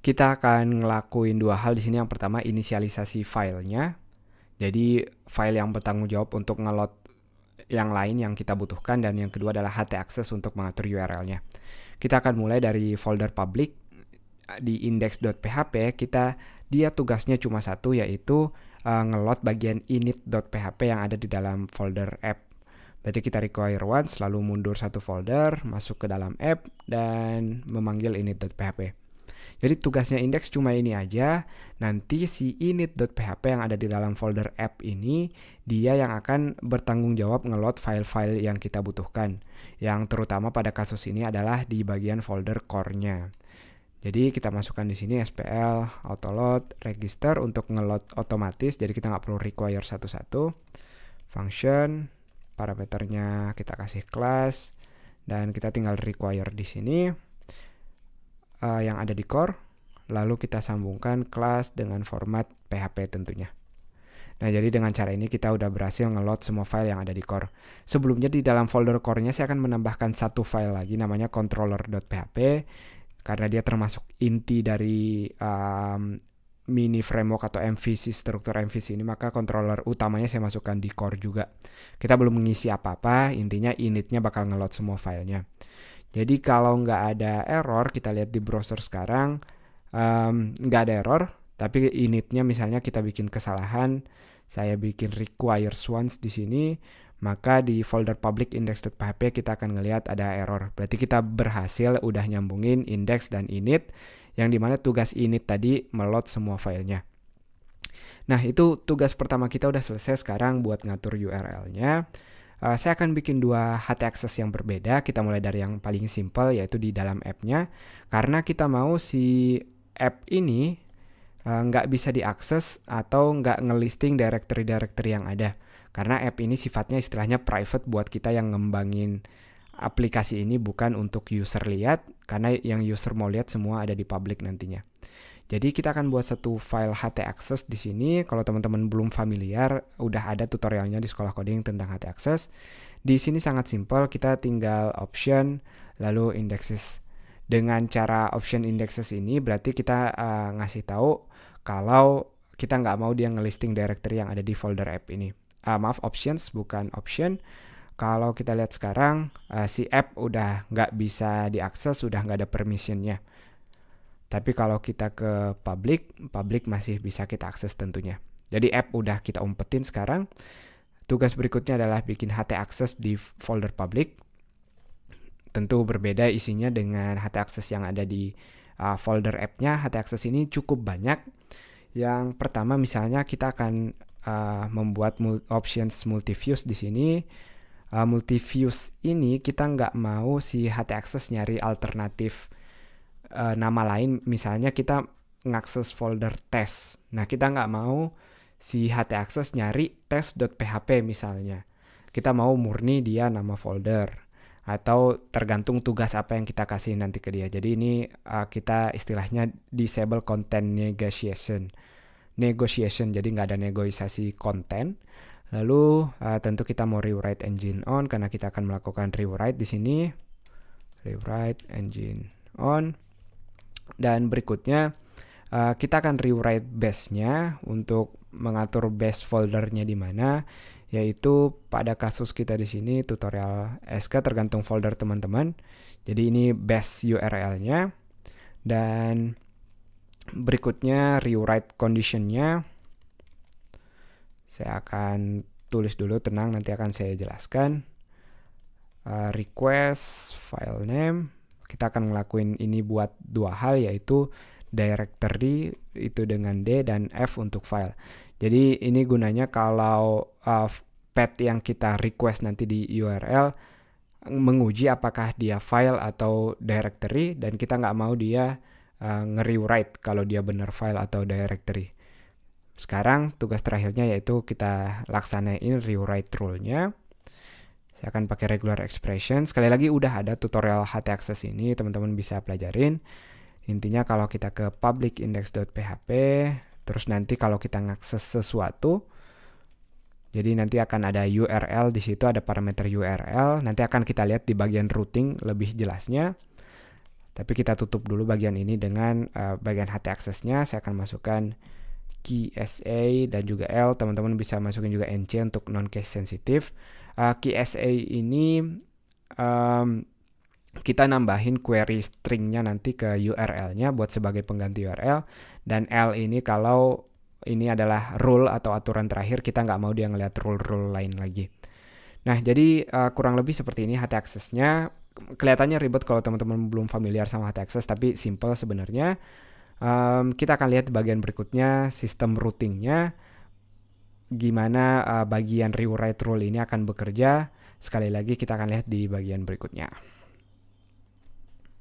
Kita akan ngelakuin dua hal di sini. Yang pertama, inisialisasi filenya. Jadi file yang bertanggung jawab untuk ngeload yang lain yang kita butuhkan, dan yang kedua adalah htaccess untuk mengatur URL-nya. Kita akan mulai dari folder public di index.php. Dia tugasnya cuma satu, yaitu ngeload bagian init.php yang ada di dalam folder app. Berarti kita require once, lalu mundur satu folder, masuk ke dalam app, dan memanggil init.php. Jadi tugasnya index cuma ini aja. Nanti si init.php yang ada di dalam folder app ini, dia yang akan bertanggung jawab ngeload file-file yang kita butuhkan. Yang terutama pada kasus ini adalah di bagian folder core-nya. Jadi kita masukkan di sini SPL, autoload, register untuk ngeload otomatis. Jadi kita nggak perlu require satu-satu. Function, parameternya kita kasih class, dan kita tinggal require di sini. Yang ada di core, lalu kita sambungkan kelas dengan format PHP tentunya. Nah, jadi dengan cara ini kita udah berhasil ngeload semua file yang ada di core. Sebelumnya di dalam folder core-nya saya akan menambahkan satu file lagi namanya controller.php, karena dia termasuk inti dari mini framework atau MVC, struktur MVC ini, maka controller utamanya saya masukkan di core juga. Kita belum mengisi apa-apa, intinya initnya bakal ngeload semua filenya. Jadi kalau nggak ada error, kita lihat di browser sekarang, nggak ada error, tapi initnya misalnya kita bikin kesalahan, saya bikin requires once di sini, maka di folder public index.php kita akan ngelihat ada error. Berarti kita berhasil udah nyambungin index dan init, yang dimana tugas init tadi meload semua filenya. Nah, itu tugas pertama kita udah selesai. Sekarang buat ngatur URL-nya. Saya akan bikin dua htaccess yang berbeda. Kita mulai dari yang paling simple, yaitu di dalam app-nya. Karena kita mau si app ini nggak bisa diakses atau nggak ngelisting directory-directory yang ada. Karena app ini sifatnya istilahnya private buat kita yang ngembangin aplikasi ini, bukan untuk user lihat. Karena yang user mau lihat semua ada di public nantinya. Jadi kita akan buat satu file htaccess di sini. Kalau teman-teman belum familiar, udah ada tutorialnya di sekolah coding tentang htaccess. Di sini sangat simpel, kita tinggal option lalu indexes. Dengan cara option indexes ini berarti kita ngasih tahu kalau kita nggak mau dia ngelisting directory yang ada di folder app ini. Maaf, options bukan option. Kalau kita lihat sekarang, si app udah nggak bisa diakses, udah nggak ada permissionnya. Tapi kalau kita ke public masih bisa kita akses tentunya. Jadi app udah kita umpetin sekarang. Tugas berikutnya adalah bikin htaccess di folder public. Tentu berbeda isinya dengan htaccess yang ada di folder app-nya. Htaccess ini cukup banyak. Yang pertama misalnya kita akan membuat options multiviews di sini. Multiviews ini kita nggak mau si htaccess nyari alternatif nama lain. Misalnya kita ngakses folder test. Nah, kita nggak mau si htaccess nyari test.php misalnya. Kita mau murni dia nama folder. Atau tergantung tugas apa yang kita kasih nanti ke dia. Jadi ini kita istilahnya disable content negotiation. Jadi nggak ada negosiasi konten. Lalu tentu kita mau rewrite engine on, karena kita akan melakukan rewrite di sini. Rewrite engine on. Dan berikutnya kita akan rewrite base-nya untuk mengatur base foldernya di mana, yaitu pada kasus kita di sini tutorial SK tergantung folder teman-teman. Jadi ini base URL-nya, dan berikutnya rewrite condition-nya. Saya akan tulis dulu, tenang, nanti akan saya jelaskan. Request file name. Kita akan ngelakuin ini buat dua hal, yaitu directory itu dengan D dan F untuk file. Jadi ini gunanya kalau path yang kita request nanti di URL menguji apakah dia file atau directory, dan kita nggak mau dia nge-rewrite kalau dia benar file atau directory. Sekarang tugas terakhirnya yaitu kita laksanain rewrite rule-nya. Saya akan pakai regular expression. Sekali lagi udah ada tutorial htaccess ini, teman-teman bisa pelajarin. Intinya kalau kita ke public index.php, terus nanti kalau kita ngakses sesuatu, jadi nanti akan ada URL di situ, ada parameter URL. Nanti akan kita lihat di bagian routing lebih jelasnya. Tapi kita tutup dulu bagian ini dengan bagian HT access-nya. Saya akan masukkan key SA dan juga L. Teman-teman bisa masukin juga NC untuk non case sensitive. Key SA ini kita nambahin query stringnya nanti ke URL-nya buat sebagai pengganti URL. Dan L ini kalau ini adalah rule atau aturan terakhir, kita nggak mau dia ngeliat rule-rule lain lagi. Nah, jadi kurang lebih seperti ini HT access-nya. Kelihatannya ribet kalau teman-teman belum familiar sama HT access, tapi simple sebenarnya. Kita akan lihat di bagian berikutnya sistem routing-nya, gimana bagian rewrite rule ini akan bekerja. Sekali lagi kita akan lihat di bagian berikutnya.